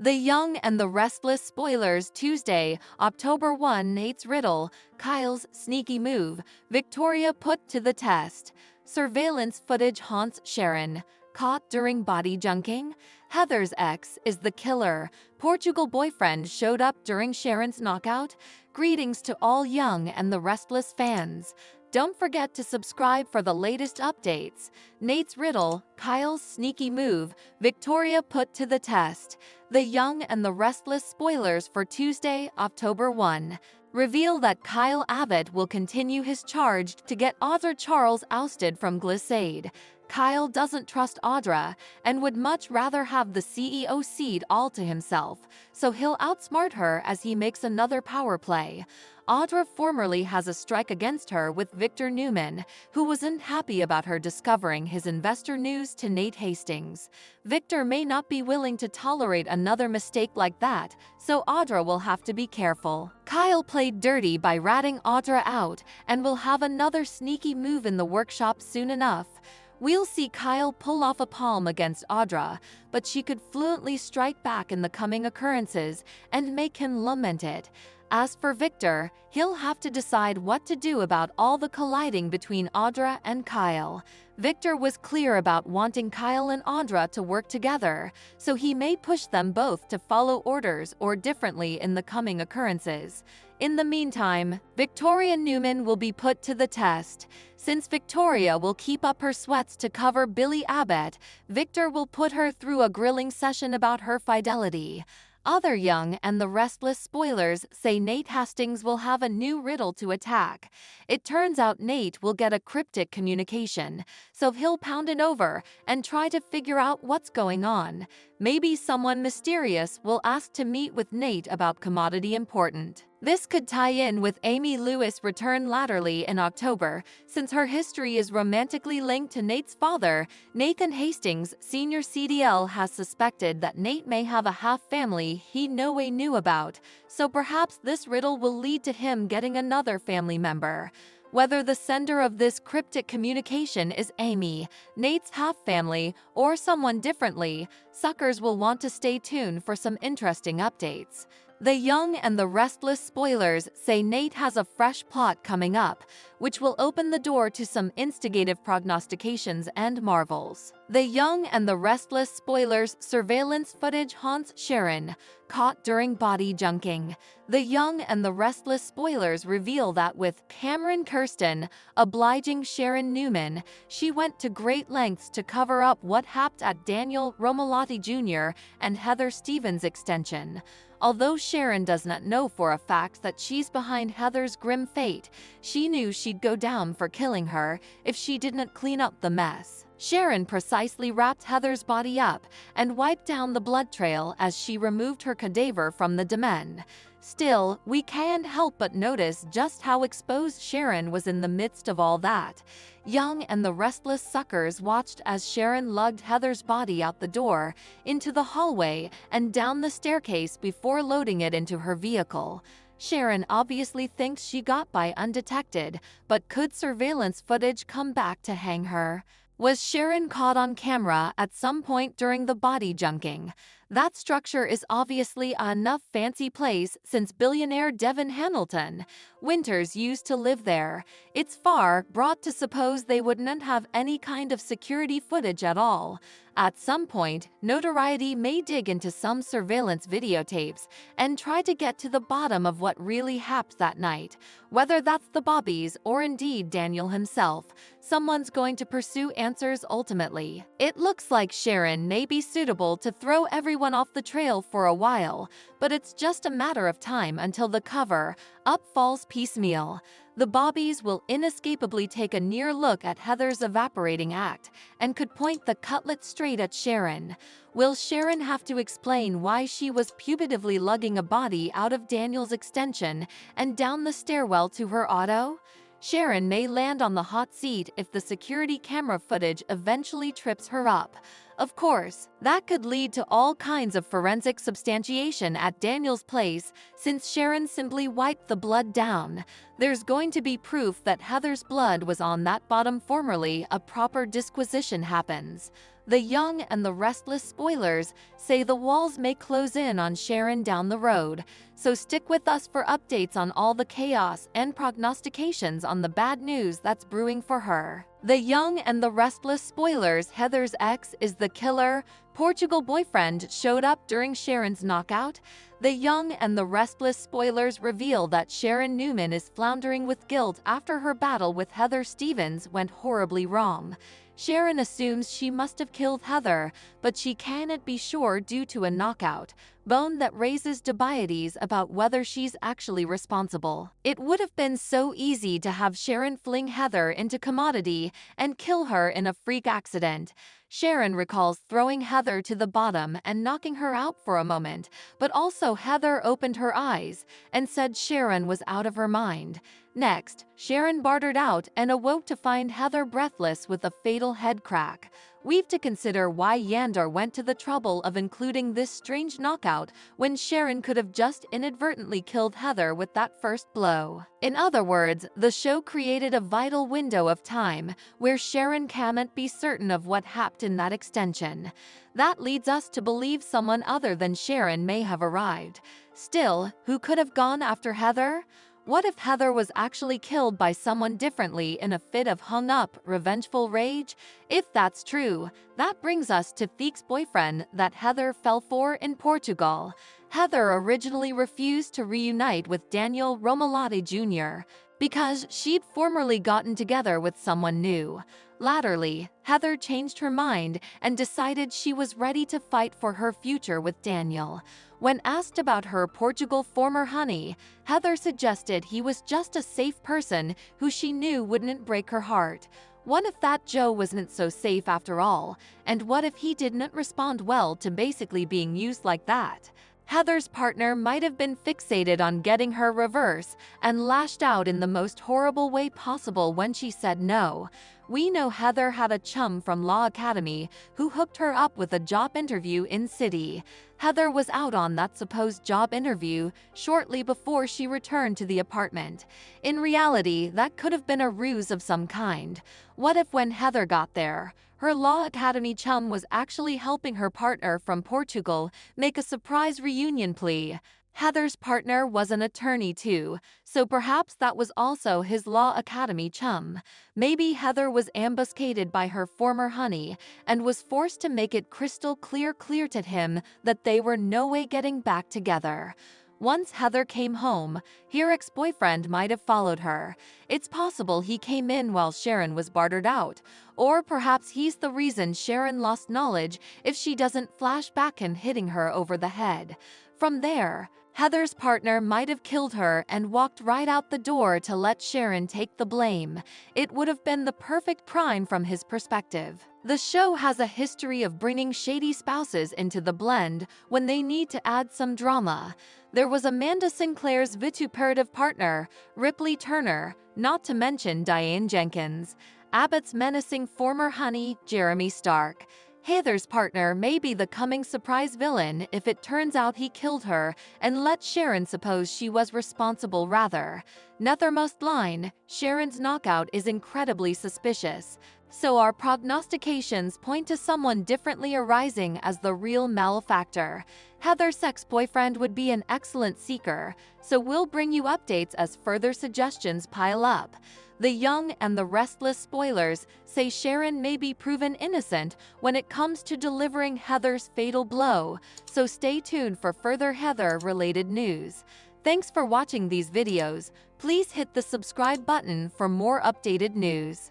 The Young and the Restless spoilers Tuesday, October 1. Nate's riddle, Kyle's sneaky move, Victoria put to the test. Surveillance footage haunts Sharon. Caught during body junking? Heather's ex is the killer. Portugal boyfriend showed up during Sharon's knockout? Greetings to all Young and the Restless fans. Don't forget to subscribe for the latest updates. Nate's riddle, Kyle's sneaky move, Victoria put to the test. The Young and the Restless spoilers for Tuesday, October 1, reveal that Kyle Abbott will continue his charge to get Audra Charles ousted from Glissade. Kyle doesn't trust Audra and would much rather have the CEO seat all to himself, so he'll outsmart her as he makes another power play. Audra formerly has a strike against her with Victor Newman, who wasn't happy about her discovering his investor news to Nate Hastings. Victor may not be willing to tolerate another mistake like that, so Audra will have to be careful. Kyle played dirty by ratting Audra out and will have another sneaky move in the workshop soon enough. We'll see Kyle pull off a palm against Audra, but she could fluently strike back in the coming occurrences and make him lament it. As for Victor, he'll have to decide what to do about all the colliding between Audra and Kyle. Victor was clear about wanting Kyle and Audra to work together, so he may push them both to follow orders or differently in the coming occurrences. In the meantime, Victoria Newman will be put to the test. Since Victoria will keep up her sweats to cover Billy Abbott, Victor will put her through a grilling session about her fidelity. Other Young and the Restless spoilers say Nate Hastings will have a new riddle to attack. It turns out Nate will get a cryptic communication, so he'll pound it over and try to figure out what's going on. Maybe someone mysterious will ask to meet with Nate about commodity important. This could tie in with Amy Lewis' return latterly in October, since her history is romantically linked to Nate's father. Nathan Hastings, senior CDL, has suspected that Nate may have a half-family he no way knew about, so perhaps this riddle will lead to him getting another family member. Whether the sender of this cryptic communication is Amy, Nate's half-family, or someone differently, suckers will want to stay tuned for some interesting updates. The Young and the Restless spoilers say Nate has a fresh plot coming up, which will open the door to some instigative prognostications and marvels. The Young and the Restless spoilers surveillance footage haunts Sharon, caught during body junking. The Young and the Restless spoilers reveal that with Cameron Kirsten obliging Sharon Newman, she went to great lengths to cover up what happened at Daniel Romalotti Jr. and Heather Stevens' extension. Although Sharon does not know for a fact that she's behind Heather's grim fate, she knew she'd go down for killing her if she didn't clean up the mess. Sharon precisely wrapped Heather's body up and wiped down the blood trail as she removed her cadaver from the domain. Still, we can't help but notice just how exposed Sharon was in the midst of all that. Young and the Restless suckers watched as Sharon lugged Heather's body out the door, into the hallway, and down the staircase before loading it into her vehicle. Sharon obviously thinks she got by undetected, but could surveillance footage come back to hang her? Was Sharon caught on camera at some point during the body junking? That structure is obviously enough fancy place since billionaire Devin Hamilton Winters used to live there. It's far brought to suppose they wouldn't have any kind of security footage at all. At some point, notoriety may dig into some surveillance videotapes and try to get to the bottom of what really happened that night. Whether that's the Bobbies or indeed Daniel himself, someone's going to pursue answers ultimately. It looks like Sharon may be suitable to throw everyone off the trail for a while, but it's just a matter of time until the cover-up falls piecemeal. The Bobbies will inescapably take a near look at Heather's evaporating act and could point the cutlet straight at Sharon. Will Sharon have to explain why she was putatively lugging a body out of Daniel's extension and down the stairwell to her auto? Sharon may land on the hot seat if the security camera footage eventually trips her up. Of course, that could lead to all kinds of forensic substantiation at Daniel's place, since Sharon simply wiped the blood down. There's going to be proof that Heather's blood was on that bottom formerly a proper disquisition happens. The young and the restless spoilers say the walls may close in on Sharon down the road, so stick with us for updates on all the chaos and prognostications on the bad news that's brewing for her. The young and the restless spoilers Heather's ex is the killer. Portugal boyfriend showed up during Sharon's knockout. The young and the restless spoilers reveal that Sharon Newman is floundering with guilt after her battle with Heather Stevens went horribly wrong. Sharon assumes she must have killed Heather, but she cannot be sure due to a knockout bone that raises debates about whether she's actually responsible. It would have been so easy to have Sharon fling Heather into commodity and kill her in a freak accident. Sharon recalls throwing Heather to the bottom and knocking her out for a moment, but also Heather opened her eyes and said Sharon was out of her mind. Next, Sharon bartered out and awoke to find Heather breathless with a fatal head crack. We've to consider why Yandar went to the trouble of including this strange knockout when Sharon could have just inadvertently killed Heather with that first blow. In other words, the show created a vital window of time where Sharon can't be certain of what happened in that extension. That leads us to believe someone other than Sharon may have arrived. Still, who could have gone after Heather? What if Heather was actually killed by someone differently in a fit of hung-up, revengeful rage? If that's true, that brings us to Theek's boyfriend that Heather fell for in Portugal. Heather originally refused to reunite with Daniel Romalotti Jr. because she'd formerly gotten together with someone new. Latterly, Heather changed her mind and decided she was ready to fight for her future with Daniel. When asked about her Portugal former honey, Heather suggested he was just a safe person who she knew wouldn't break her heart. What if that Joe wasn't so safe after all? And what if he didn't respond well to basically being used like that? Heather's partner might have been fixated on getting her reverse and lashed out in the most horrible way possible when she said no. We know Heather had a chum from Law Academy who hooked her up with a job interview in City. Heather was out on that supposed job interview shortly before she returned to the apartment. In reality, that could have been a ruse of some kind. What if when Heather got there, her Law Academy chum was actually helping her partner from Portugal make a surprise reunion plea? Heather's partner was an attorney too, so perhaps that was also his Law Academy chum. Maybe Heather was ambuscaded by her former honey and was forced to make it crystal clear to him that they were no way getting back together. Once Heather came home, her ex-boyfriend might have followed her. It's possible he came in while Sharon was bartered out, or perhaps he's the reason Sharon lost knowledge if she doesn't flash back and hitting her over the head. From there, Heather's partner might have killed her and walked right out the door to let Sharon take the blame. It would have been the perfect crime from his perspective. The show has a history of bringing shady spouses into the blend when they need to add some drama. There was Amanda Sinclair's vituperative partner, Ripley Turner, not to mention Diane Jenkins, Abbott's menacing former honey, Jeremy Stark. Heather's partner may be the coming surprise villain if it turns out he killed her and let Sharon suppose she was responsible rather. Nethermost line, Sharon's knockout is incredibly suspicious, so our prognostications point to someone differently arising as the real malefactor. Heather's ex-boyfriend would be an excellent seeker, so we'll bring you updates as further suggestions pile up. The young and the restless spoilers say Sharon may be proven innocent when it comes to delivering Heather's fatal blow, so stay tuned for further Heather-related news. Thanks for watching these videos. Please hit the subscribe button for more updated news.